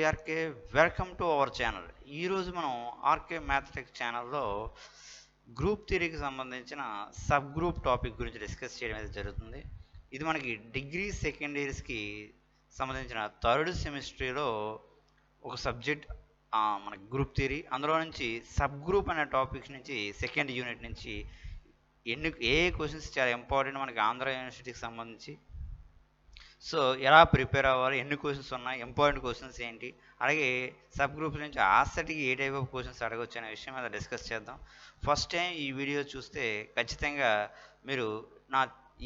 VRK welcome to our channel. ఈరోజు మనం RK mathematics ఛానల్లో గ్రూప్ థియరీకి సంబంధించిన సబ్ గ్రూప్ టాపిక్ గురించి డిస్కస్ చేయడం అయితే జరుగుతుంది. ఇది మనకి డిగ్రీ సెకండ్ ఇయర్స్కి సంబంధించిన థర్డ్ సెమిస్టర్లో ఒక సబ్జెక్ట్ మన గ్రూప్ థియరీ. అందులో నుంచి సబ్ గ్రూప్ అనే టాపిక్ నుంచి సెకండ్ యూనిట్ నుంచి ఏ క్వశ్చన్స్ చాలా ఇంపార్టెంట్ మనకి ఆంధ్ర యూనివర్సిటీకి సంబంధించి. సో ఎలా ప్రిపేర్ అవ్వాలి, ఎన్ని క్వశ్చన్స్ ఉన్నాయి, ఇంపార్టెంట్ క్వశ్చన్స్ ఏంటి, అలాగే సబ్ గ్రూప్స్ నుంచి ఆసటికి ఏ టైప్ ఆఫ్ క్వశ్చన్స్ అడగవచ్చు అనే విషయం మీద డిస్కస్ చేద్దాం. ఫస్ట్ టైం ఈ వీడియో చూస్తే ఖచ్చితంగా మీరు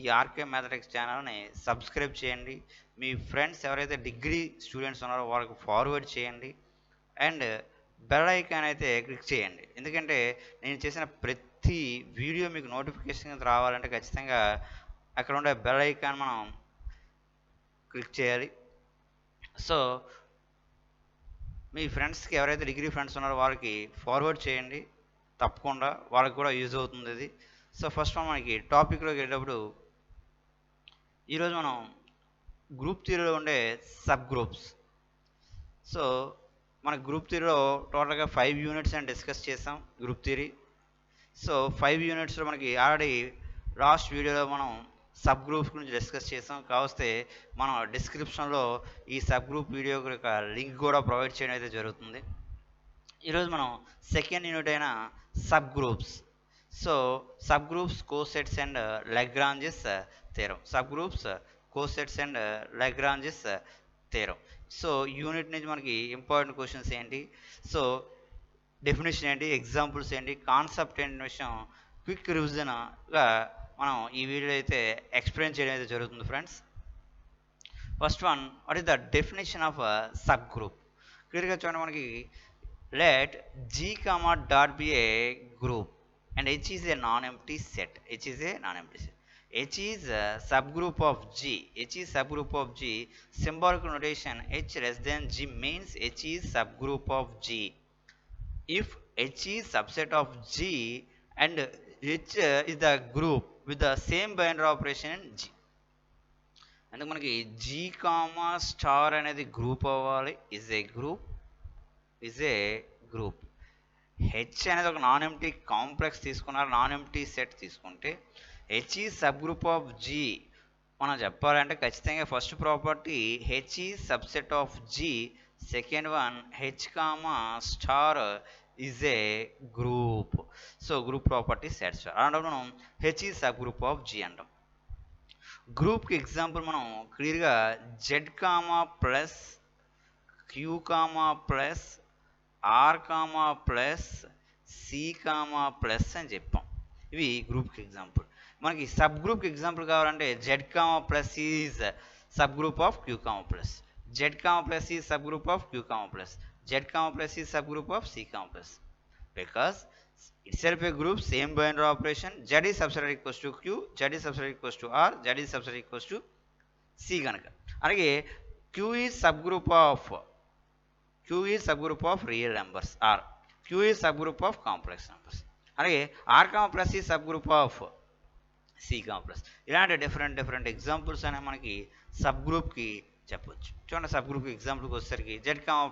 ఈ ఆర్కే మ్యాథమెటిక్స్ ఛానల్ని సబ్స్క్రైబ్ చేయండి. మీ ఫ్రెండ్స్ ఎవరైతే డిగ్రీ స్టూడెంట్స్ ఉన్నారో వాళ్ళకి ఫార్వర్డ్ చేయండి అండ్ బెల్ ఐకాన్ అయితే క్లిక్ చేయండి. ఎందుకంటే నేను చేసిన ప్రతి వీడియో మీకు నోటిఫికేషన్ రావాలంటే ఖచ్చితంగా అక్కడ ఉండే బెల్ ఐకాన్ మనం క్లిక్ చేయాలి. సో మీ ఫ్రెండ్స్కి ఎవరైతే డిగ్రీ ఫ్రెండ్స్ ఉన్నారో వాళ్ళకి ఫార్వర్డ్ చేయండి, తప్పకుండా వాళ్ళకి కూడా యూజ్ అవుతుంది ఇది. సో ఫస్ట్ మనకి టాపిక్లోకి వెళ్ళేటప్పుడు ఈరోజు మనం గ్రూప్ థియరీలో ఉండే సబ్ గ్రూప్స్. సో మన గ్రూప్ థియరీలో టోటల్గా 5 యూనిట్స్ అని డిస్కస్ చేసాం గ్రూప్ థియరీ. సో 5 యూనిట్స్లో మనకి ఆల్రెడీ లాస్ట్ వీడియోలో మనం సబ్ గ్రూప్స్ గురించి డిస్కస్ చేసాం. కావస్తే మనం డిస్క్రిప్షన్లో ఈ సబ్ గ్రూప్ వీడియో యొక్క లింక్ కూడా ప్రొవైడ్ చేయడం అయితే జరుగుతుంది. ఈరోజు మనం సెకండ్ యూనిట్ అయిన subgroups. So subgroups, cosets and Lagrange's theorem. Subgroups, cosets and Lagrange's theorem. So unit నుంచి మనకి ఇంపార్టెంట్ క్వశ్చన్స్ ఏంటి, సో డెఫినేషన్ ఏంటి, ఎగ్జాంపుల్స్ ఏంటి, కాన్సెప్ట్ ఏంటి విషయం క్విక్ రివిజన్గా మనం ఈ వీడియో అయితే ఎక్స్ప్లెయిన్ చేయడం అయితే జరుగుతుంది friends. First one, what is the definition of sub group. క్లియర్గా చూడండి, మనకి let G, dot be a group and H is a non-empty set. H is a non-empty set. H is a subgroup of G. H is subgroup of G. Symbolic notation H less than G means H is subgroup of G. If H is subset of G and H is the group with the same binary operation in G. అందుకు మనకి G, star అనేది group అవ్వాలి, is a group. H అనేది ఒక non empty complex తీసుకున్నారు, non empty set తీసుకుంటే H ఈ sub group of G మనం చెప్పాలంటే ఖచ్చితంగా ఫస్ట్ ప్రాపర్టీ హెచ్ ఈ subset of G, second one H, star is a group. So group property satisfy. అలాంటప్పుడు మనం హెచ్ ఈ సబ్ గ్రూప్ ఆఫ్ G అంటాం. గ్రూప్కి ఎగ్జాంపుల్ మనం క్లియర్గా Z, plus Q, plus R, plus C, plus అని చెప్పాం. ఇవి గ్రూప్కి ఎగ్జాంపుల్. మనకి సబ్ గ్రూప్కి ఎగ్జాంపుల్ కావాలంటే Z, plus is sub group of Q, plus Z, plus is sub group of Q, plus Z, plus is sub group of C, plus because itself a group, same binary operation, Z is subset equals to Q, Z is subset equals to R, Z is subset equals to C కనుక. అలాగే Q is subgroup of real numbers or Q is subgroup of complex numbers. అలాగే R, plus is subgroup of C, plus. ఇలాంటి different examples అనే మనకి sub గ్రూప్కి చెప్పొచ్చు. చూడండి, sub గ్రూప్కి ఎగ్జాంపుల్కి వచ్చేసరికి Z,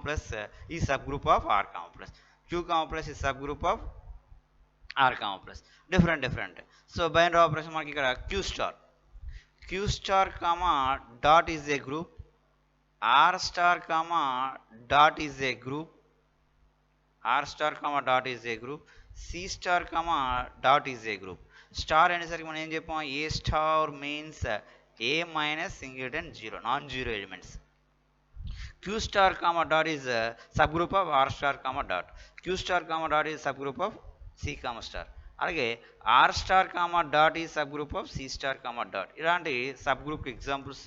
plus is sub group of R, plus Q, plus is sub group of R, plus different. So binary operation మనకి ఇక్కడ Q star, dot is a group, R star, dot is a group, R star, dot is a group, C star, dot is a group. Star అనేసరికి మనం ఏం చెప్పాం, A star means A minus singleton zero, non zero elements. Q star, dot is sub group of R star, dot. Q star, dot is sub group of C, star. అలాగే R star, dot is sub group of C star, dot. ఇలాంటి subgroup examples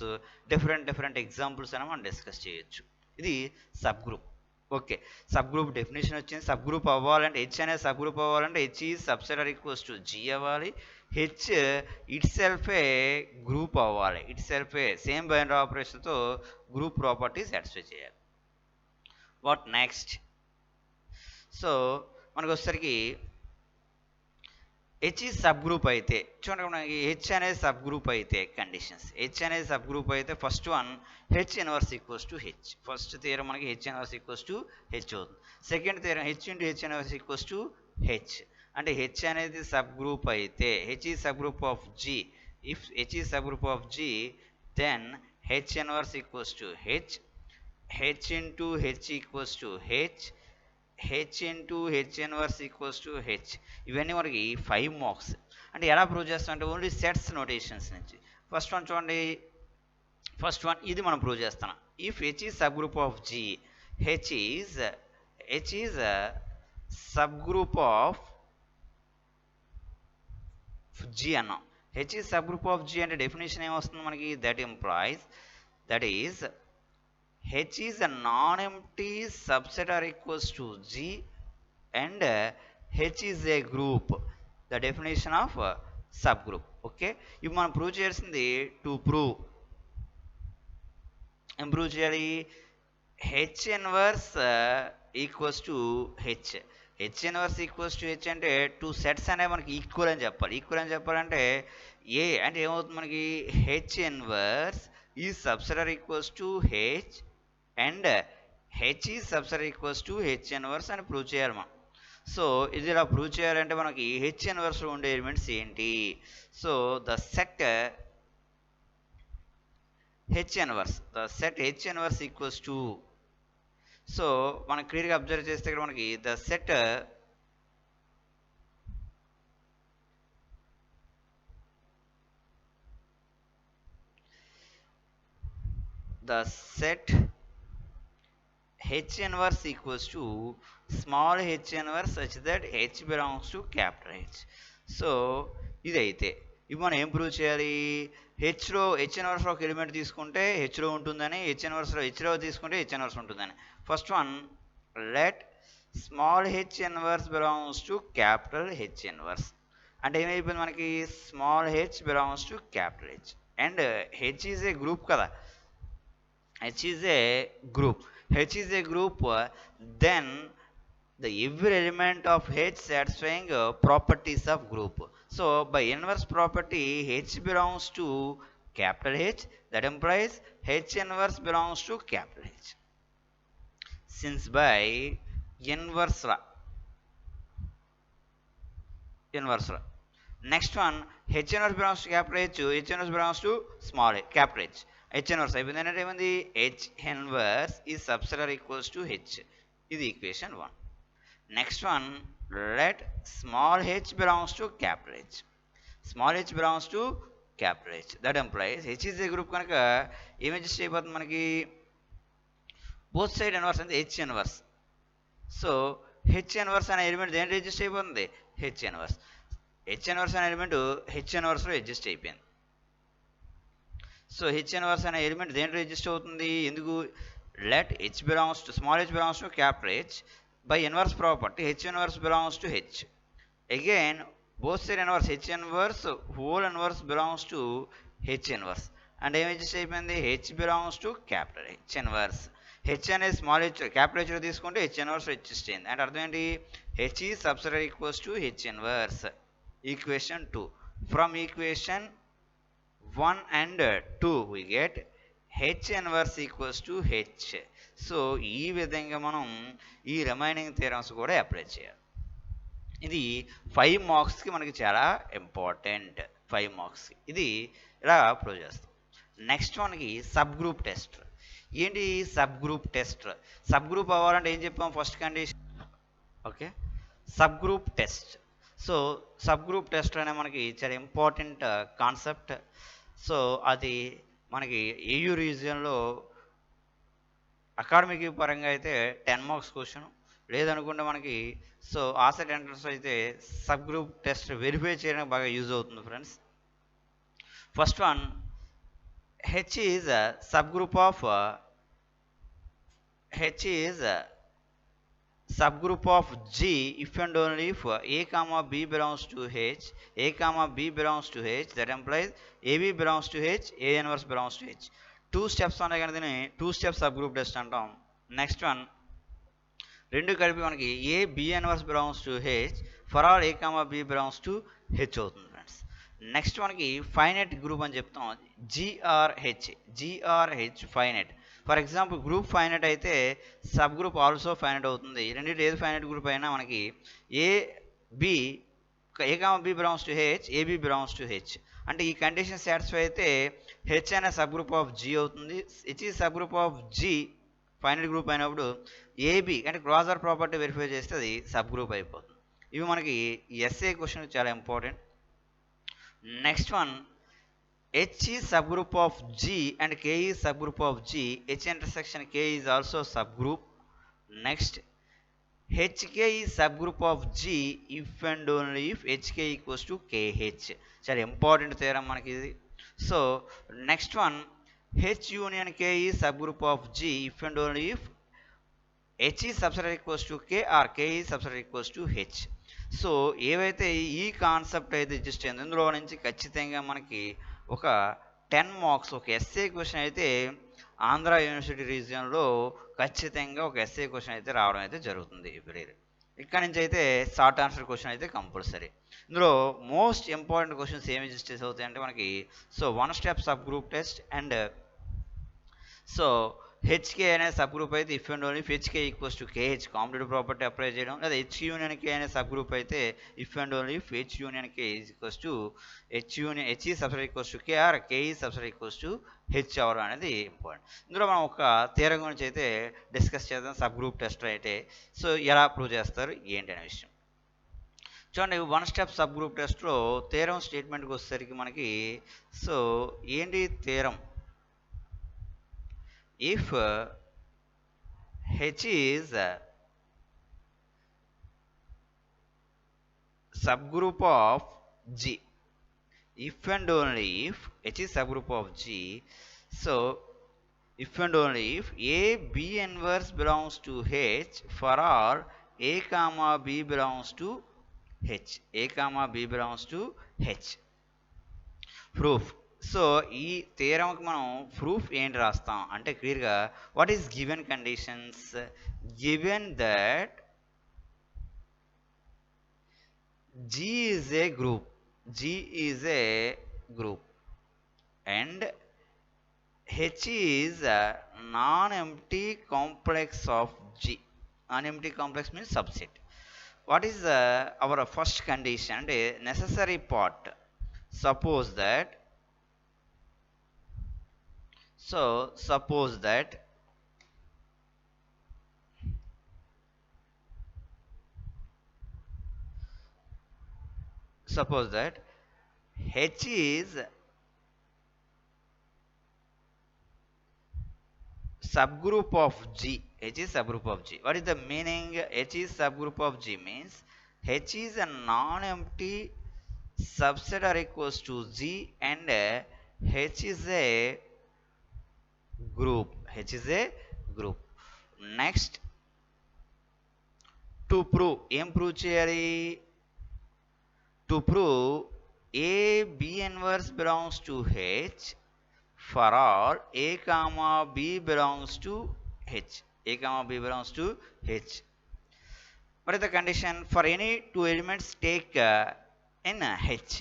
different examples అని మనం discuss చేయొచ్చు. ఇది subgroup. Okay, subgroup definition వచ్చింది. Subgroup అవ్వాలంటే H అనేది subgroup అవ్వాలంటే H is subset or equals to G అవ్వాలి. H itself a group అవ్వాలి, itself a same binary ఆపరేషన్తో group property satisfy చేయాలి. What next? So మనకు వచ్చేసరికి H ఈ సబ్ గ్రూప్ అయితే చూడండి మనకి హెచ్ అనేది సబ్ గ్రూప్ అయితే కండిషన్స్ హెచ్ అనేది సబ్ గ్రూప్ అయితే first one H inverse equals to H first theorem మనకి H inverse equals to H అవుతుంది second theorem H into H inverse equals to H అంటే హెచ్ అనేది sub group అయితే H ఈ sub group of G if H ఈ sub group of G then H inverse equals to H H into H equals to H H into H inverse equals to H ఇవన్నీ మనకి 5 marks అంటే ఎలా prove చేస్తాం అంటే only sets notations నుంచి first one చూడండి first one ఇది మనం ప్రూవ్ చేస్తాం if H is sub group of G H is sub group of G అన్నాం H is sub group of G అంటే డెఫినేషన్ ఏమొస్తుంది మనకి that implies that is H is a non-empty subset or equals to G and H is a group. The definition of subgroup. Okay. If మనం prove చేయాల్సింది to prove ఏం prove చేయాలి H inverse equals to H H inverse equals to H అంటే two sets అనేవి మనకి equal అని చెప్పాలి equal అని చెప్పాలంటే ఏ అంటే ఏమవుతుంది మనకి H inverse is subset or equals to H and H ఈ subset equals to H inverse అని ప్రూవ్ చేయాలి మనం సో ఇది ఇలా ప్రూవ్ చేయాలంటే మనకి హెచ్ ఇన్వర్స్లో ఉండే ఎలిమెంట్స్ ఏంటి so the set H inverse equals to so మనం క్లియర్గా అబ్జర్వ్ చేస్తే ఇక్కడ మనకి the set H inverse equals to small h inverse such that h belongs to capital H. So ఇదైతే ఇవి మనం ఏం ప్రూవ్ చేయాలి హెచ్లో హెచ్ ఇన్వర్స్లో ఒక ఎలిమెంట్ తీసుకుంటే హెచ్లో ఉంటుందని హెచ్లో తీసుకుంటే హెచ్ ఇన్వర్స్ ఉంటుందని first one let small H inverse belongs to capital H inverse అంటే ఏమైపోయింది మనకి small H belongs to capital H and H is a group కదా H is a group. H is a group, then the every element of H satisfying properties of group. So by inverse property, H belongs to capital H. That implies H inverse belongs to capital H. Since by inverse law. Next one, H inverse belongs to capital H. H inverse belongs to small h, capital H. H inverse అయిపోయింది అంటే ఏమైంది H inverse is subset or equals to H. ఇది equation 1. Next one let small h belongs to capital H. Small h belongs to capital H. That employees H is a group కనుక ఏం adjust అయిపోతుంది మనకి both side inverse అంటే H inverse so H inverse అనే element దేంట్లో adjust అయిపోతుంది H inverse అనే element H ఇన్వర్స్లో adjust అయిపోయింది సో హెచ్ ఇన్వర్స్ అనే ఎలిమెంట్ దేంట్లో అడ్జస్ట్ అవుతుంది ఎందుకు let H belongs to small H belongs to capital H by inverse property H inverse belongs to H again both side inverse H inverse whole inverse belongs to H inverse అంటే ఏం adjust అయిపోయింది H belongs to capital H inverse H అనేది small H capital హెచ్లో తీసుకుంటే H inverse adjust అయింది అంటే అర్థం ఏంటి H ఈ subset equals to H inverse equation 2 from equation 1 and 2 we get H inverse equals to H. So ఈ విధంగా మనం ఈ రిమైనింగ్ థియరమ్స్ కూడా అప్లై చేయాలి ఇది 5 మార్క్స్కి మనకి చాలా ఇంపార్టెంట్ 5 మార్క్స్కి ఇది ఇలా ప్రూవ్ చేస్తాం నెక్స్ట్ మనకి సబ్ గ్రూప్ టెస్ట్ ఏంటి sub group test sub group అవ్వాలంటే ఏం చెప్పాం first condition okay sub group test so sub group test అనే మనకి చాలా ఇంపార్టెంట్ కాన్సెప్ట్ సో అది మనకి ఏయూ రీజియన్లో అకాడమిక్ పరంగా అయితే 10 మార్క్స్ క్వశ్చన్ లేదనుకుంటే మనకి సో ఆసెట్ ఎంట్రన్స్ అయితే సబ్ గ్రూప్ టెస్ట్ వెరిఫై చేయడానికి బాగా యూజ్ అవుతుంది friends first one H is sub group of subgroup of G if and only if A comma B belongs to H, A comma B belongs to H, that implies AB belongs to H, A inverse belongs to H. 2 steps ఉన్నాయి కానీ దీన్ని 2 step sub group test అంటాం next one రెండు కలిపి మనకి A B inverse belongs to H for all A comma B belongs to H అవుతుంది friends. Next మనకి finite group అని చెప్తాం. G or H finite. For example group finite అయితే సబ్ గ్రూప్ ఆల్సో ఫైనైట్ అవుతుంది. రెండింటి ఏది ఫైనైట్ గ్రూప్ అయినా మనకి A B A comma B belongs to H, AB belongs to H. అంటే ఈ కండిషన్ సాటిస్ఫై అయితే హెచ్ అనే సబ్ గ్రూప్ ఆఫ్ జీ అవుతుంది. హెచ్ ఈ sub group of G final group అయినప్పుడు ఏబి అంటే క్రాసర్ ప్రాపర్టీ వెరిఫై చేస్తే అది సబ్ గ్రూప్ అయిపోతుంది. ఇవి మనకి ఎస్ఏ క్వశ్చన్ చాలా ఇంపార్టెంట్. నెక్స్ట్ వన్, హెచ్ ఈ sub group of G and K ఈ sub group of G. H intersection K is also sub group. Next, HK ఈ sub group of G if and only if HK equals to KH. చాలా important theorem మనకి ఇది. So next one, H union K ఈ sub group of G if and only if H ఈ subset equals to K or K ఈ subset equals to H. So ఏవైతే ఈ concept అయితే just ఇందులో నుంచి ఖచ్చితంగా మనకి ఒక 10 మార్క్స్ ఒక ఎస్ఏ క్వశ్చన్ అయితే ఆంధ్ర యూనివర్సిటీ రీజియన్లో ఖచ్చితంగా ఒక ఎస్ఏ క్వశ్చన్ అయితే రావడం అయితే జరుగుతుంది ఎవ్రీ ఇయర్. ఇక్కడ నుంచి అయితే షార్ట్ ఆన్సర్ క్వశ్చన్ అయితే కంపల్సరీ. ఇందులో మోస్ట్ ఇంపార్టెంట్ క్వశ్చన్స్ ఏమి డిస్కస్ అవుతాయి అంటే మనకి so 1 step sub group test and so HK అనే సబ్ గ్రూప్ అయితే if and only if HK equals to KH competitive property apply చేయడం, లేదా హెచ్ యూనియన్ కే అనే సబ్ గ్రూప్ అయితే if and only if H union K equals to H union H ఈ subset equals to K or K ఈ subset equals to H or అనేది important. ఇందులో మనం ఒక థియరం గురించి అయితే డిస్కస్ చేద్దాం సబ్ గ్రూప్ టెస్ట్ అయితే. సో ఎలా ప్రూవ్ చేస్తారు ఏంటి అనే విషయం చూడండి. 1 స్టెప్ సబ్ గ్రూప్ టెస్ట్లో థియరం స్టేట్మెంట్కి వచ్చేసరికి మనకి సో ఏంటి theorem, if H is a subgroup of G, if and only if H is subgroup of G, so if and only if A B inverse belongs to H for all A comma B belongs to H, A comma B belongs to H. Proof. So ఈ థియరంకి మనం proof ఏంటి రాస్తాం అంటే క్లియర్గా what is given conditions, given that G is a group, G is a group and H is a non-empty complex of G. Non-empty complex means subset. What is our first condition and a necessary part? Suppose that suppose that H is subgroup of G. H is subgroup of G. What is the meaning? H is subgroup of G means H is a non-empty subset or equals to G and H is a group. H is a group. Next, to prove ఏం prove చేయాలి, to prove A B inverse belongs to H for all A comma B belongs to H, A comma B belongs to H. What is the condition? For any two elements take in H,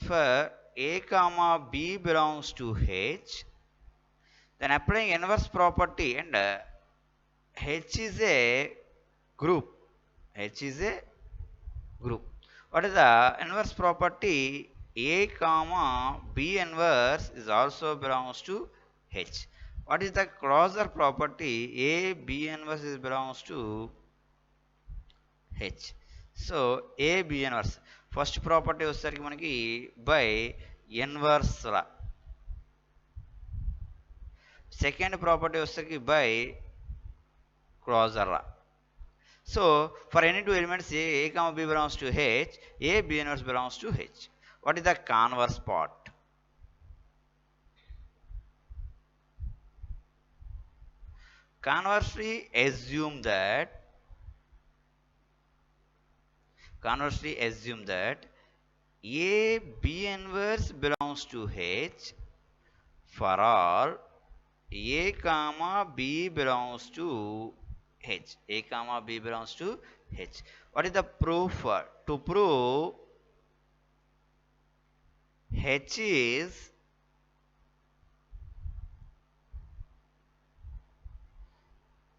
for A comma B belongs to H, then applying inverse property and H is a group. H is a group. What is the inverse property? A comma B inverse is also belongs to H. What is the closure property? A B inverse is belongs to H. So A B inverse first property వచ్చేసరికి మనకి by inverse law, second property వచ్చేసరికి by closure law. So for any two elements A comma B belongs to H, A B inverse belongs to H. What is the converse part? Conversely assume that A B inverse belongs to H for all A comma B belongs to H. A comma B belongs to H. What is the proof? To prove H is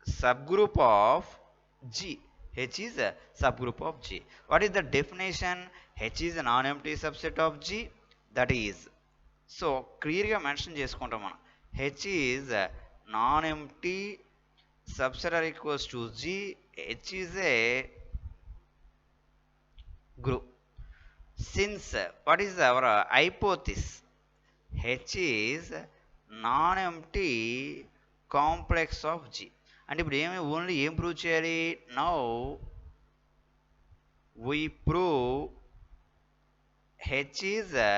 subgroup of G. H is a subgroup of G. What is the definition? H is a non-empty subset of G. That is, so clearగా mention చేసుకుంటాం మనం. H is a non-empty subset are equals to G. H is a group. Since what is our hypothesis? H is non-empty complex of G. అంటే ఇప్పుడు only ఏం prove చేయాలి? Now we prove H is a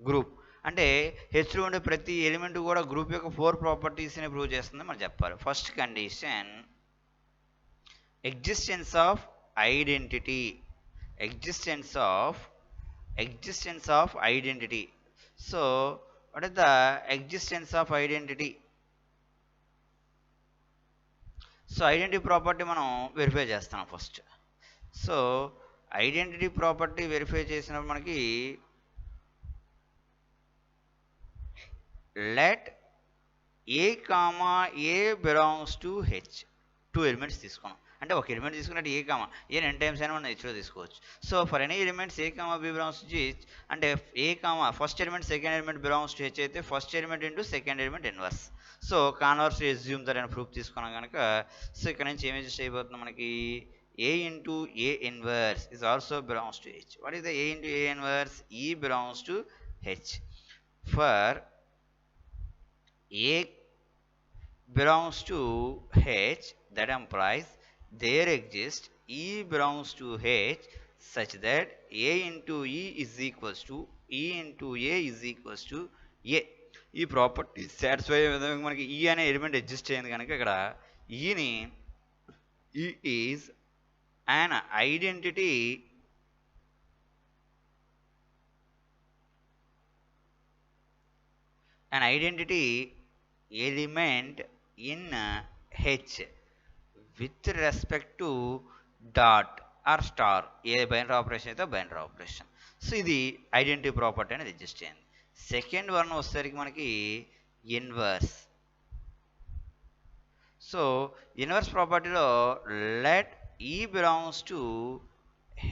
group. అంటే హెచ్లో ఉండే ప్రతి element కూడా group యొక్క 4 ప్రాపర్టీస్ని prove చేస్తుంది మనం చెప్పాలి. First condition existence of identity. Existence of identity. So what is the existence of identity? So identity property మనం వెరిఫై చేస్తాం first. So identity property verify చేసినప్పుడు మనకి let A comma A belongs to H. 2 elements తీసుకున్నాం. అంటే ఒక element తీసుకున్నట్టు ఏ comma ఏ n times అయినా మనం హెచ్లో తీసుకోవచ్చు. So for any elements A comma B belongs to H, అంటే A comma first element second element belongs to H అయితే first element into second element inverse. So converse assume that అని proof తీసుకున్నాం కనుక so ఇక్కడ నుంచి ఏం adjust అయిపోతుంది మనకి? A into A inverse is also belongs to H. What is the A into A inverse? E belongs to H. For A belongs to H, that implies there exists E belongs to H such that A into E is equals to E into A is equals to A. ఈ property satisfy అయ్యే విధంగా మనకి ఈ అనే element exist అయింది కనుక ఇక్కడ ఈని ఈ is an identity element in H with respect to dot or star. A binary operation అయితే బైనరీ ఆపరేషన్. సో ఇది ఐడెంటిటీ ప్రాపర్టీ అనేది ఎగ్జిస్ట్ అయింది. సెకండ్ వన్ వచ్చేసరికి మనకి ఇన్వర్స్. సో ఇన్వర్స్ ప్రాపర్టీలో let E belongs to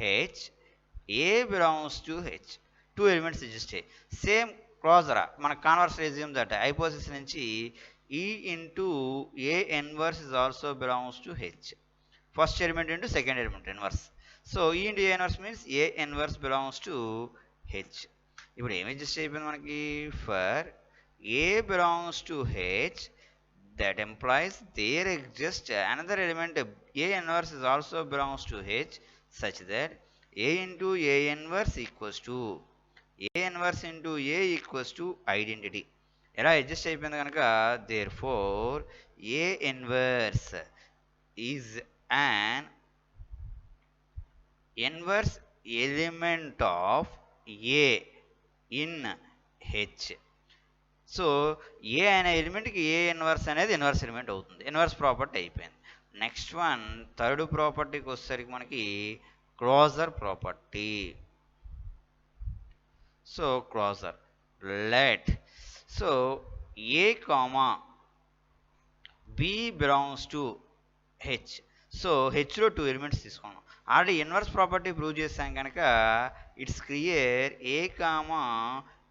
H, A belongs to H. 2 elements exist అయ్యాయి. Same క్లోజరా మన కాన్వర్స్ రెజ్యూమ్ దట్ హైపోథిసిస్ నుంచి E into A inverse is also belongs to H. First element into second element inverse. So E into A inverse means A inverse belongs to H. ఇప్పుడు ఏం adjust అయిపోయింది మనకి? For a belongs to H, that implies there exists another element A inverse is also belongs to H such that A into A inverse equals to A inverse into A equals to identity. ఎలా adjust అయిపోయింది కనుక therefore A inverse is an inverse element of A in H. So A అనే ఎలిమెంట్కి A inverse అనేది inverse element అవుతుంది. Inverse property అయిపోయింది. Next one third ప్రాపర్టీకి వచ్చేసరికి మనకి closure property. So closure let so A comma B belongs to H. So హెచ్లో 2 elements తీసుకున్నాం. ఆల్రెడీ ఇన్వర్స్ ప్రాపర్టీ ప్రూవ్ చేసాం కనుక it's clear A comma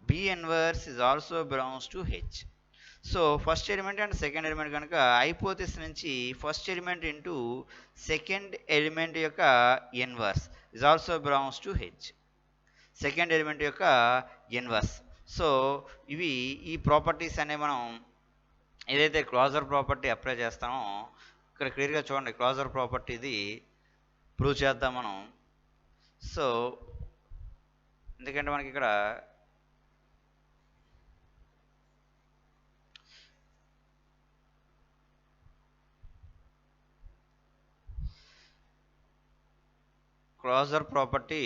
B inverse is also belongs to H. So first element and second element కనుక hypothesis నుంచి first element into second element యొక్క inverse is also belongs to H. Second element యొక్క inverse. So ఇవి ఈ properties అనేవి మనం ఏదైతే closure property apply చేస్తామో ఇక్కడ క్లియర్గా చూడండి. క్లోజర్ ప్రాపర్టీది ప్రూవ్ చేద్దాం మనం. సో ఎందుకంటే మనకి ఇక్కడ క్లోజర్ ప్రాపర్టీ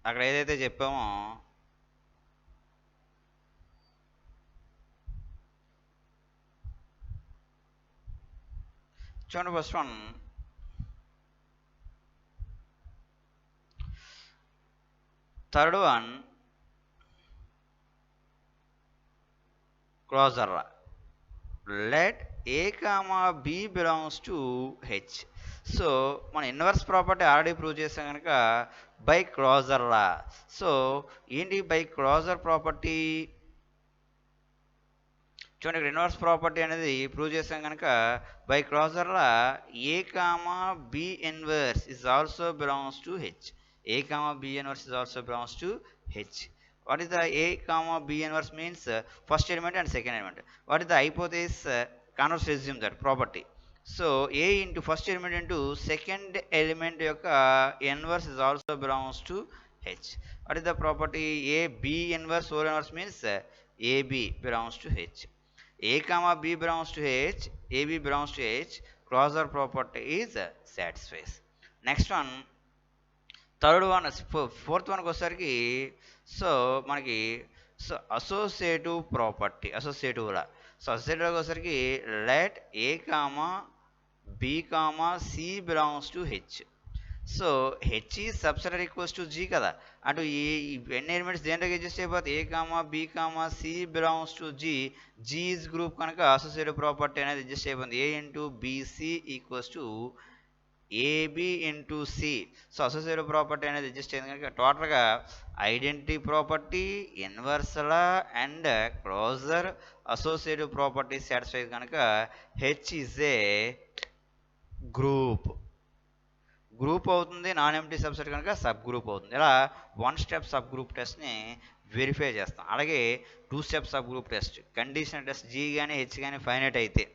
అక్కడ ఏదైతే చెప్పామో చూడండి first one, third one closure. let a comma b belongs to h. So మన ఇన్వర్స్ ప్రాపర్టీ ఆల్రెడీ ప్రూవ్ చేసాం కనుక బై క్లోజర్ లా. సో ఏంటి బై క్లోజర్ ప్రాపర్టీ? చూడండి ఇక్కడ ఇన్వర్స్ ప్రాపర్టీ అనేది ప్రూవ్ చేసాం కనుక by closure law a comma b inverse is also belongs to H. A comma b inverse is also belongs to H. What is the A comma B inverse means? First element and second element. What is the hypothesis? Converse assume that property. So A into first element into second element yokka inverse is also belongs to H. What is the property? A B inverse whole inverse means AB belongs to H. A comma B belongs to H. AB belongs to H. Closure property is satisfies. Next one, third one, fourth వన్కి వచ్చేసరికి so మనకి so associative property, అసోసియేటివ్లా. So అసోసియేటివ్కి వచ్చేసరికి let A comma B comma C belongs to H. So H ఈ subset equals to G కదా, అటు ఈ ఎన్ని ఎలిమెంట్స్ దేంట్లోకి అడ్జస్ట్ అయిపోతే A comma B comma C belongs to G. G is group కనుక అసోసియేటివ్ ప్రాపర్టీ అనేది అడ్జస్ట్ అయిపోతుంది. A into BC equals to AB into C. So associative property అనేది అడ్జస్ట్ అయింది కనుక టోటల్గా ఐడెంటిటీ ప్రాపర్టీ, ఇన్వర్సలా and closure associative property satisfy కనుక H is a group. Group అవుతుంది, నాన్ ఎంప్టీ సబ్సెట్ కనుక సబ్ గ్రూప్ అవుతుంది. ఇలా వన్ స్టెప్ సబ్ గ్రూప్ టెస్ట్ని వెరిఫై చేస్తాం. అలాగే two step sub group test, conditional test G కానీ హెచ్ కానీ ఫైనైట్ అయితే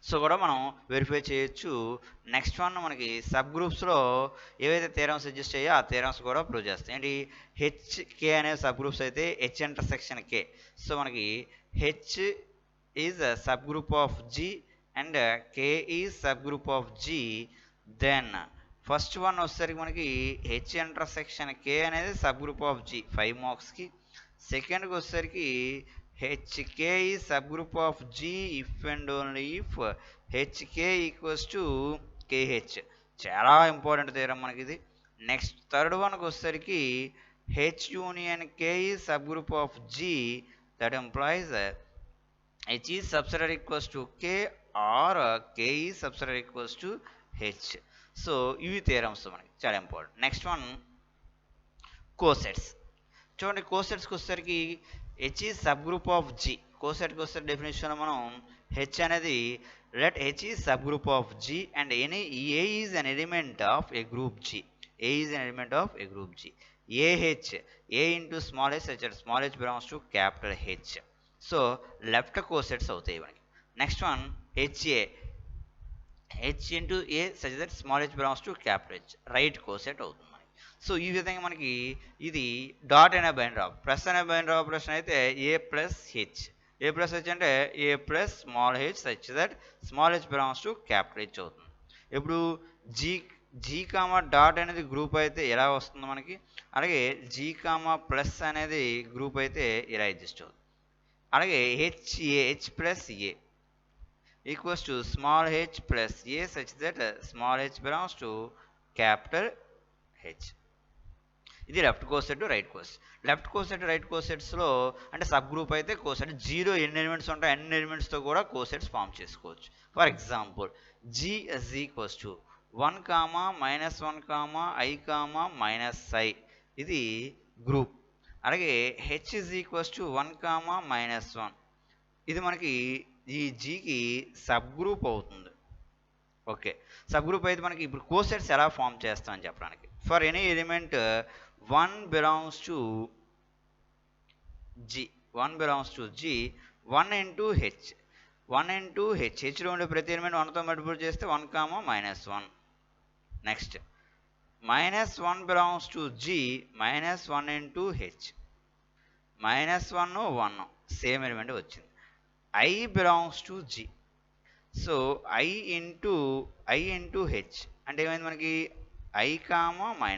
సో కూడా మనం వెరిఫై చేయొచ్చు. నెక్స్ట్ వన్ మనకి సబ్ గ్రూప్స్లో ఏవైతే థియరమ్స్ సజెస్ట్ అయ్యో ఆ థియరమ్స్ కూడా ప్రూవ్ చేస్తాయి. ఏంటి హెచ్ కే అనే సబ్ గ్రూప్స్ అయితే హెచ్ ఇంటర్సెక్షన్ కే. సో మనకి H is sub group of G and K is sub group of G. Then first one వచ్చేసరికి మనకి హెచ్ ఇంటర్సెక్షన్ కే అనేది సబ్ గ్రూప్ ఆఫ్ జీ 5 మార్క్స్కి. సెకండ్కి వచ్చేసరికి hk is subgroup of G if and only if hk equals to kh. చాలా important theorem మనకి ఇది. Next third వన్కి వచ్చేసరికి H union k is subgroup of G that implies h is subset equals to k or k is subset equals to h. సో ఇవి theorems మనకి చాలా important. Next one cosets. చూడండి కోసెట్స్కి వచ్చేసరికి H is sub group of G. కోసెట్కి వస్తే definition మనం హెచ్ అనేది let H is sub group of G and any A is an element of a group G. A is an element of a group G. AH A into small H such that small H belongs to capital H. So left cosets అవుతాయి మనకి. Next one HA H into A such that small H belongs to capital H. Right coset అవుతుంది. So ఈ విధంగా మనకి ఇది dot అనే binary operation, plus అనే binary operation అయితే A plus H. A plus H అంటే A plus small H such that small H belongs to capital H అవుతుంది. ఇప్పుడు జీ కామా డాట్ అనేది గ్రూప్ అయితే ఎలా వస్తుంది మనకి, అలాగే జీ కామా ప్లస్ అనేది గ్రూప్ అయితే ఇలా అడ్జస్ట్ అవుతుంది. అలాగే H plus A equals to small H plus A such that small H belongs to capital H. ఇది left coset right coset. Left coset right కోసెట్స్లో అంటే సబ్ గ్రూప్ అయితే coset zero ఎన్ని ఎలిమెంట్స్ ఉంటాయి అన్ని ఎలిమెంట్స్తో కూడా కోసెట్స్ ఫామ్ చేసుకోవచ్చు. For example G is equals to 1 comma -1 comma i comma -i ఇది గ్రూప్. అలాగే H is equals to 1 comma -1 ఇది మనకి ఈ జీకి సబ్ గ్రూప్ అవుతుంది. ఓకే, సబ్ గ్రూప్ అయితే మనకి ఇప్పుడు కోసెట్స్ ఎలా ఫామ్ చేస్తామని చెప్పడానికి for any element 1 belongs to G, 1 belongs to G, 1 into H, 1 into H. Hలో ఉండే ప్రతి ఎలిమెంట్ 1తో మల్టిపుల్ చేస్తే 1 comma -1. Next -1 belongs to G, -1 into H, -1 1 same element వచ్చింది. I belongs to G, so I into H అంటే ఏమైంది మనకి I comma -i.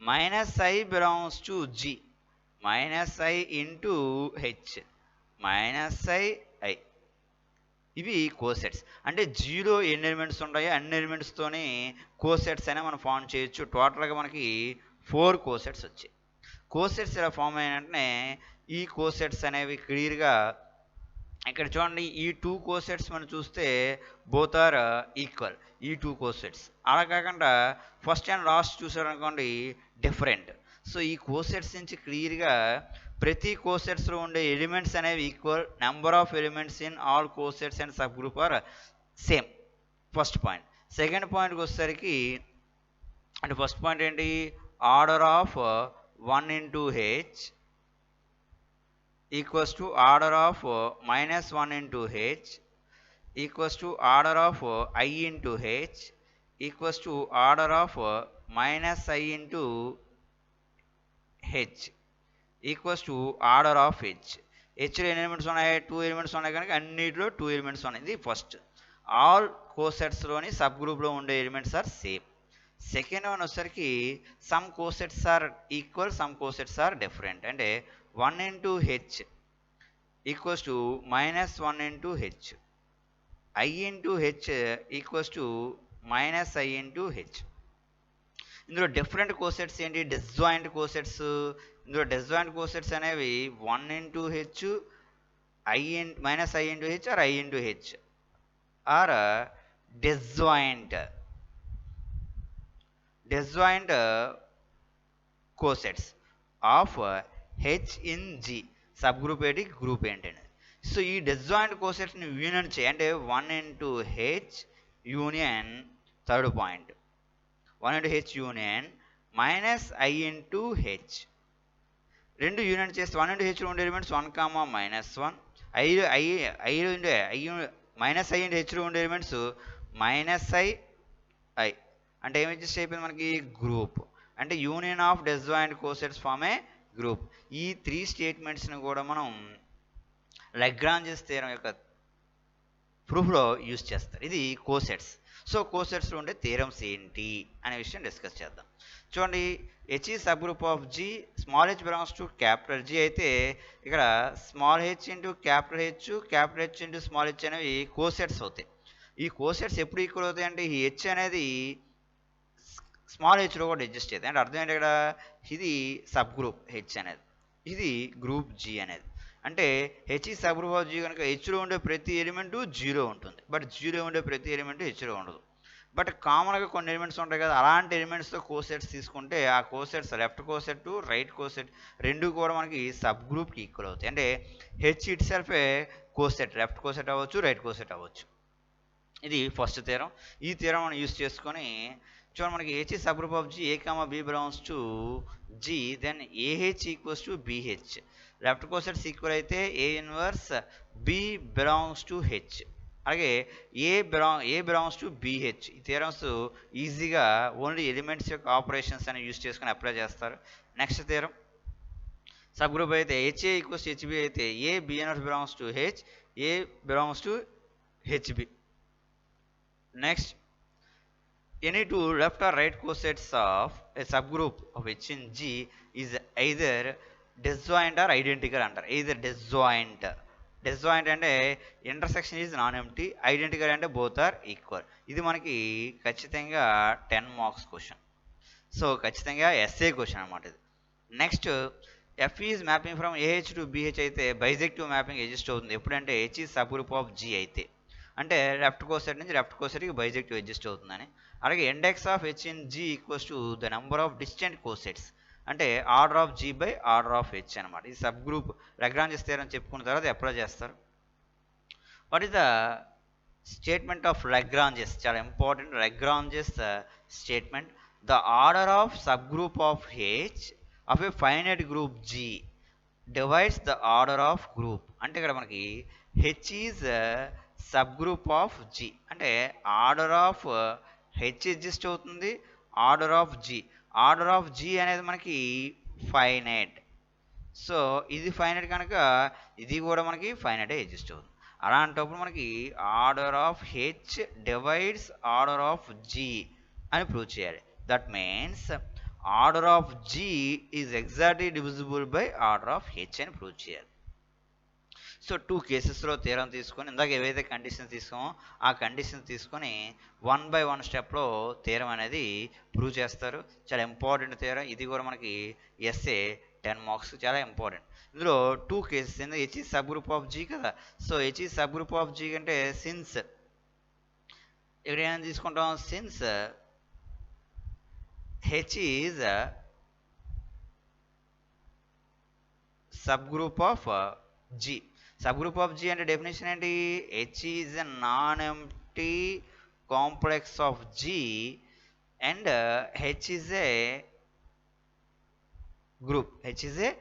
-i belongs to G, -i into H, -i. ఇవి cosets. అంటే జీలో ఎన్ని elements ఉంటాయో అన్ని ఎలిమెంట్స్తోని కోసెట్స్ అనే మనం ఫామ్ చేయొచ్చు. టోటల్గా మనకి 4 కోసెట్స్ వచ్చాయి. కోసెట్స్ ఇలా ఫామ్ అయిన వెంటనే ఈ కోసెట్స్ అనేవి క్లియర్గా ఇక్కడ చూడండి. ఈ 2 కోసెట్స్ మనం చూస్తే బోత్ ఆర్ ఈక్వల్. ఈ 2 కోసెట్స్ అలా కాకుండా ఫస్ట్ అండ్ లాస్ట్ చూసారనుకోండి డిఫరెంట్. సో ఈ కోసెట్స్ నుంచి క్లియర్గా ప్రతి కోసెట్స్లో ఉండే ఎలిమెంట్స్ అనేవి equal. Number of elements in all cosets and sub group are same. First point. Second పాయింట్కి వచ్చేసరికి అంటే ఫస్ట్ పాయింట్ ఏంటి, order of 1 into h equals to order of minus 1 into h equals to order of I into h equals to order of minus I into h equals to order of h. హెచ్లో ఎన్ని elements ఉన్నాయి, 2 elements ఉన్నాయి కనుక అన్నిటిలో 2 elements ఉన్నాయి. ఇది first. All కోసెట్స్లోని sub గ్రూప్లో ఉండే elements are same. Second one వచ్చేసరికి some cosets are equal, some cosets are different. అంటే 1 into h equals to minus 1 into h, I into h equals to minus I into h. ఇందులో different cosets ఏంటి, disjoint cosets. ఇందులో disjoint cosets అనేవి 1 into h, minus I into h or I into h are disjoint cosets of H in G. Sub group ఏంటి, group ఏంటండి. So ఈ disjoint కోసెట్స్ని union చేయి అంటే 1 into h union third point 1 into h union minus I into h. రెండు union చేస్తే 1 into h ఉండే elements 1, minus 1. Minus I into hలో ఉండే elements minus I. అంటే ఏమి అడ్జస్ట్ అయిపోయింది మనకి, గ్రూప్. అంటే union of disjoint cosets form a group. ఈ 3 స్టేట్మెంట్స్ని కూడా మనం లాగ్రాంజెస్ థియరం యొక్క ప్రూఫ్లో యూజ్ చేస్తారు. ఇది కోసెట్స్. సో కోసెట్స్లో ఉండే థియరమ్స్ ఏంటి అనే విషయం డిస్కస్ చేద్దాం. చూడండి, హెచ్ ఈ sub group of G, small H belongs to capital G అయితే ఇక్కడ small H into capital H into small H అనేవి కోసెట్స్ అవుతాయి. ఈ కోసెట్స్ ఎప్పుడు ఈక్వల్ అవుతాయి అంటే ఈ హెచ్ అనేది స్మాల్ హెచ్లో కూడా అడ్జస్ట్ అవుతుంది. అంటే అర్థం ఏంటి, ఇక్కడ ఇది సబ్ గ్రూప్ హెచ్ అనేది, ఇది గ్రూప్ జీ అనేది. అంటే హెచ్ ఈ సబ్ గ్రూప్ ఆఫ్ జీ కనుక హెచ్లో ఉండే ప్రతి ఎలిమెంటు జీరో ఉంటుంది, బట్ జీరో ఉండే ప్రతి ఎలిమెంటు హెచ్లో ఉండదు. బట్ కామన్గా కొన్ని ఎలిమెంట్స్ ఉంటాయి కదా, అలాంటి ఎలిమెంట్స్తో కోసెట్స్ తీసుకుంటే ఆ cosets left coset right coset రెండు కూడా మనకి సబ్ గ్రూప్కి ఈక్వల్ అవుతాయి. అంటే హెచ్ ఇట్ సెల్ఫే కోసెట్, లెఫ్ట్ కోసెట్ అవ్వచ్చు, రైట్ కోసెట్ అవ్వచ్చు. ఇది ఫస్ట్ థియరం. ఈ థియరం మనం యూజ్ చేసుకొని చూడండి, మనకి H sub group of G, A B belongs to G, then AH equals to BH. Left cosets equal అయితే A inverse B belongs to H, అలాగే ఏ బిలాంగ్స్ టు బిహెచ్. ఈ theorems ఈజీగా only elements యొక్క operations అని use చేసుకొని apply చేస్తారు. Next theorem, sub group అయితే H A equals H B అయితే A B inverse belongs to H, A belongs to H B. Next, any two left or right cosets of a subgroup of H in G is either disjoint or identical అంటారు. either disjoint అంటే intersection is non empty, identical అంటే both are equal. ఇది మనకి ఖచ్చితంగా 10 marks question. So ఖచ్చితంగా essay question అనమాట ఇది. Next, F is mapping from A H to B H అయితే బైజెక్టివ్ మ్యాపింగ్ ఎగ్జిస్ట్ అవుతుంది. ఎప్పుడంటే H is sub group of G అయితే, అంటే లెఫ్ట్ కోసెట్ నుంచి లెఫ్ట్ కోసెట్కి బైజెక్టివ్ ఎగ్జిస్ట్ అవుతుందని. అలాగే index of H in G equals to the number of distinct cosets, అంటే order of G by order of H అనమాట. ఈ సబ్ గ్రూప్ లాగ్రాంజ్ థియరం చెప్పుకున్న తర్వాత అప్లై చేస్తారు. What is the statement of Lagrange's, చాలా important. Lagrange's statement, the order of sub group of H of a finite group G divides the order of group. అంటే ఇక్కడ మనకి H is sub group of G, అంటే order of H exist అవుతుంది, order of G అనేది మనకి finite. So ఇది finite కనుక ఇది కూడా మనకి ఫైనైటే ఎగ్జిస్ట్ అవుతుంది. అలాంటప్పుడు మనకి order of H divides order of G అని ప్రూవ్ చేయాలి. That means order of G is exactly divisible by order of H అని ప్రూవ్ చేయాలి. సో 2 కేసెస్లో థీరం తీసుకొని ఇందాక ఏవైతే కండిషన్స్ తీసుకోమో ఆ కండిషన్స్ తీసుకొని 1 by 1 స్టెప్లో థీరం అనేది ప్రూవ్ చేస్తారు. చాలా ఇంపార్టెంట్ థీరం. ఇది కూడా మనకి ఎస్ఏ 10 మార్క్స్ చాలా ఇంపార్టెంట్. ఇందులో 2 కేసెస్ ఎందుకు H is sub group of G కదా. So H is sub group of G అంటే సిన్స్ ఇక్కడ ఏమైనా తీసుకుంటాం, since H is sub group of G. Sub group of G అంటే డెఫినేషన్ ఏంటి, H is a non empty complex of G and H is a group. H is a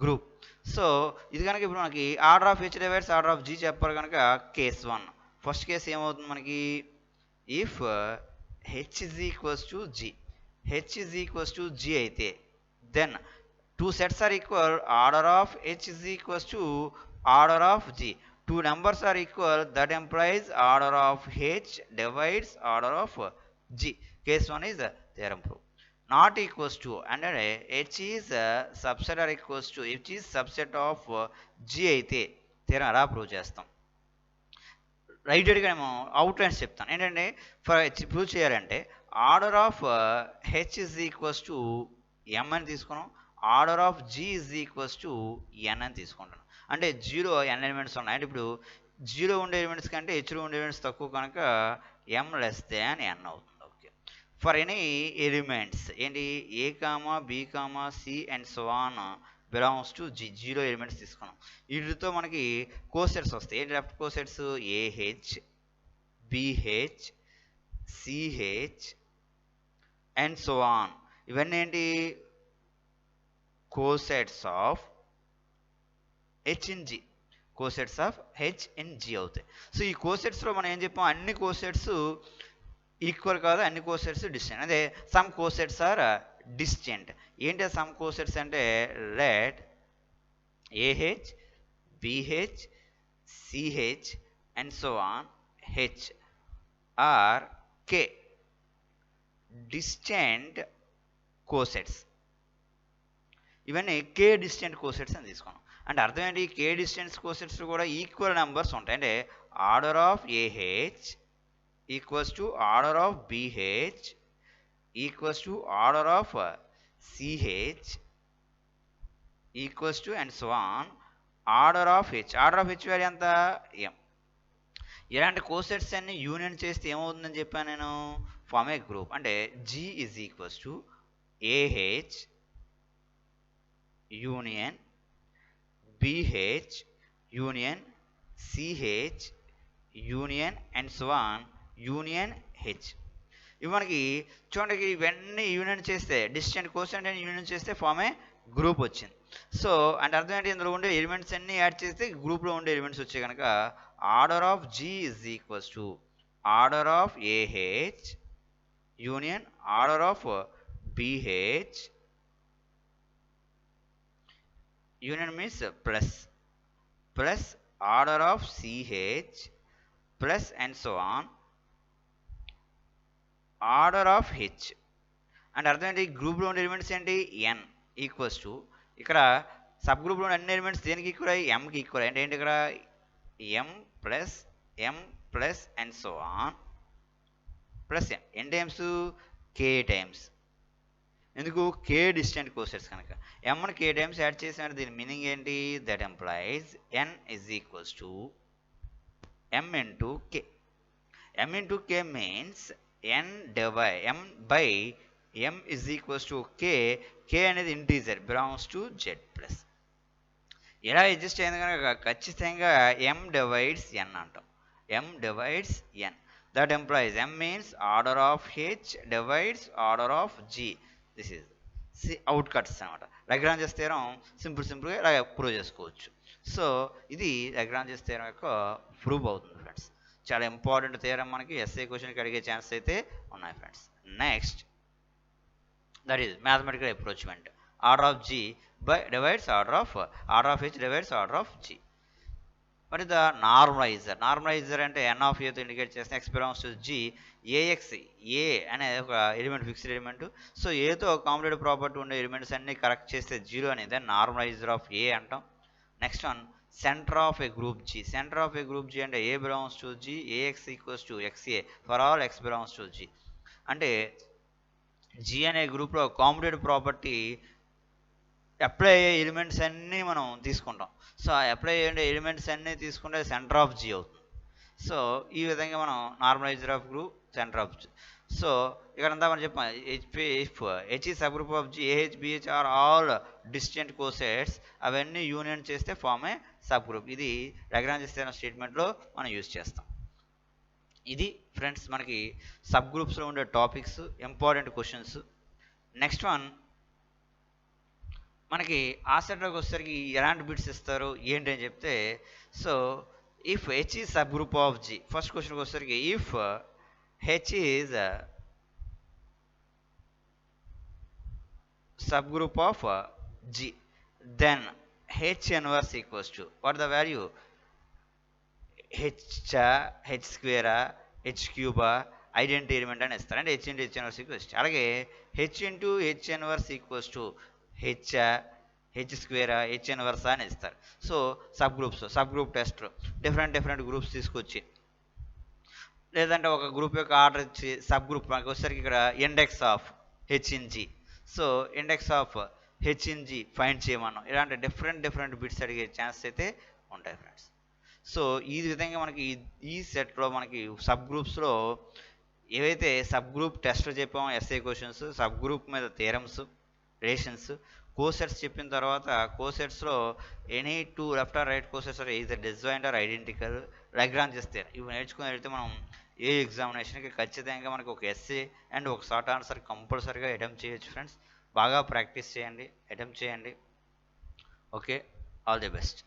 group. So ఇది కనుక ఇప్పుడు మనకి order of H divides order of G చెప్పారు కనుక case 1 first case ఏమవుతుంది మనకి, if H is equals to G, H is equals to G అయితే then two sets are equal, order of h is equals to order of g. Two numbers are equal, that implies order of h divides order of g. Case 1 is theorem proof. Not equals to and h is subset or equals to, h is subset of g అయితే theorem అలా prove చేస్తాం. రైటెడ్గా నేను outlines చెప్తాను. ఏంటంటే for prove చేయాలంటే order of H is equals to M అని తీసుకున్నాం, order of G is equals to N అని తీసుకుంటాను. అంటే జీరో ఎన్ ఎలిమెంట్స్ ఉన్నాయి. అంటే ఇప్పుడు జీరో ఉండే ఎలిమెంట్స్ కంటే హెచ్లో ఉండే ఎలిమెంట్స్ తక్కువ కనుక ఎం లెస్ దాన్ ఎన్ అవుతుంది. ఓకే, ఫర్ ఎనీ ఎలిమెంట్స్ ఏంటి A comma B comma C and so on belongs to G, zero elements తీసుకున్నాం. వీటితో మనకి కోసెట్స్ వస్తాయి. ఏంటి left cosets AH BH CH and so on. ఇవన్నీ ఏంటి cosets of H in G, cosets of H in G అవుతాయి. So ఈ కోసెట్స్లో మనం ఏం చెప్పాం, అన్ని కోసెట్స్ ఈక్వల్ కాదు, అన్ని కోసెట్స్ డిస్టెంట్. అదే సమ్ కోసెట్స్ ఆర్ డిస్టెంట్. ఏంటి సమ్ కోసెట్స్ అంటే let A H BH CH and so on H are K distinct cosets. ఇవన్నీ కే డిస్టెంట్ కోసెట్స్ అని తీసుకున్నాం. అంటే అర్థం ఏంటి, కే డిస్టెన్స్ కోసెట్స్ కూడా ఈక్వల్ నెంబర్స్ ఉంటాయి. అంటే order of A H equals to order of B H equals to order of C H equals to and so on order of H. Order of H value ఎంత ఎం. ఇలాంటి కోసెట్స్ అన్ని union చేస్తే ఏమవుతుందని చెప్పాను నేను, ఫార్మ్ ఏ గ్రూప్. అంటే G is equals to A H union B H union C H union and so on union H. ఇవి మనకి చూడండి, ఇవన్నీ యూనియన్ చేస్తే డిస్టెంట్ కోసెంట్ అని యూనియన్ చేస్తే ఫామ్ ఏ గ్రూప్ వచ్చింది. సో అంటే అర్థం ఏంటి, ఇందులో ఉండే ఎలిమెంట్స్ అన్ని యాడ్ చేస్తే గ్రూప్లో ఉండే ఎలిమెంట్స్ వచ్చాయి కనుక order of G is equals to order of A H union order of B H union means plus order of C H plus and so on order of H. అంటే అర్థం ఏంటి, గ్రూప్లో ఉండే ఎలిమెంట్స్ ఏంటి ఎన్ ఈక్వల్స్ టు, ఇక్కడ sub గ్రూప్లో ఉండే అన్ని ఎలిమెంట్స్ దేనికి ఈక్వల్ అయ్యి ఎంకి ఈక్వల్. అంటే ఏంటి ఇక్కడ M plus and so on plus M. N times K times. ఎందుకు, కే డిస్టెంట్ కోసెట్స్ కనుక ఎంని కే టైమ్స్ యాడ్ చేసినట్టు దీని మీనింగ్ ఏంటి, that implies n is equals to m into k. M into k means n by m is equals to k. K అనేది integer belongs to Z plus. ఎలా adjust అయింది కనుక ఖచ్చితంగా m divides n అంటాం. M divides n. That implies m means order of H divides order of G. This is out cuts అనమాట. Lagrange theorem సింపుల్గా ఇలా prove చేసుకోవచ్చు. సో ఇది లాగ్రాంజ్ థీరం యొక్క ప్రూవ్ అవుతుంది ఫ్రెండ్స్. చాలా ఇంపార్టెంట్ థీరం, మనకి ఎస్ఏ క్వశ్చన్కి అడిగే ఛాన్స్ అయితే ఉన్నాయి friends. Next that is mathematical approachment. Order of G by divides order of H divides order of G. మరి ద నార్మలైజర్. నార్మలైజర్ అంటే ఎన్ ఆఫ్ ఏతో ఇండికేట్ చేస్తే x belongs to G. A x a అనే ఒక element fixed element. So ఏతో complementary property ఉండే elements అన్ని correct చేస్తే జీరో అనేది నార్మలైజర్ ఆఫ్ ఏ అంటాం. Next one centre of a group G. Center of a group G అంటే a belongs to G, a x equals to x a for all x belongs to G. అంటే G అనే గ్రూప్లో competitive property apply అయ్యే elements అన్నీ మనం తీసుకుంటాం. So ఆ apply అయ్యే ఎలిమెంట్స్ అన్నీ తీసుకుంటే సెంటర్ ఆఫ్ జీ అవుతుంది. సో ఈ విధంగా మనం normalizer of group, center of G. So ఇక్కడంతా మనం చెప్పాం ఇఫ్ హెచ్ ఈ sub group of G, a H b H are all distant cosets, అవన్నీ యూనియన్ చేస్తే ఫామ్ ఏ సబ్ గ్రూప్. ఇది లాగ్రాంజ్ థియరమ్ స్టేట్మెంట్లో మనం యూజ్ చేస్తాం. ఇది ఫ్రెండ్స్ మనకి సబ్ గ్రూప్స్లో ఉండే topics, important questions. Next one మనకి ఆసెట్లోకి వచ్చేసరికి ఎలాంటి బిట్స్ ఇస్తారు ఏంటి అని చెప్తే, so if H is sub group of G, first క్వశ్చన్కి వచ్చేసరికి if H is sub group of G, then H inverse equals to what the value, H స్క్వేరా, హెచ్ క్యూబా, ఐడెంటిటీ ఎలిమెంట్ అని ఇస్తారు. అంటే H into H inverse equals. అలాగే H into H inverse equals to H స్క్వేరా, H ఇన్వర్సా అని ఇస్తారు. So sub group test different groups తీసుకొచ్చి, లేదంటే ఒక గ్రూప్ యొక్క ఆర్డర్ ఇచ్చి సబ్ గ్రూప్ మనకి వచ్చేసరికి ఇక్కడ index of H in G, so index of H in G find చేయమన్నాం. ఇలాంటి డిఫరెంట్ బిట్స్ అడిగే ఛాన్స్ అయితే ఉంటాయి ఫ్రెండ్స్. సో ఈ విధంగా మనకి ఈ సెట్లో మనకి సబ్ గ్రూప్స్లో ఏవైతే సబ్ గ్రూప్ టెస్ట్లు చెప్పామో, ఎస్ఏ క్వశ్చన్స్, సబ్ గ్రూప్ మీద థియరమ్స్, రిలేషన్స్, కోసెట్స్ చెప్పిన తర్వాత కోసెట్స్లో any two left or right cosets or either disjoint or identical, Lagrange theorem, ఇవి నేర్చుకుని వెళ్తే మనం ఏ ఎగ్జామినేషన్కి ఖచ్చితంగా మనకి ఒక ఎస్ఏ అండ్ ఒక షార్ట్ ఆన్సర్ కంపల్సరీగా అటెంప్ట్ చేయొచ్చు ఫ్రెండ్స్. బాగా ప్రాక్టీస్ చేయండి, అటెంప్ట్ చేయండి. Okay, all the best.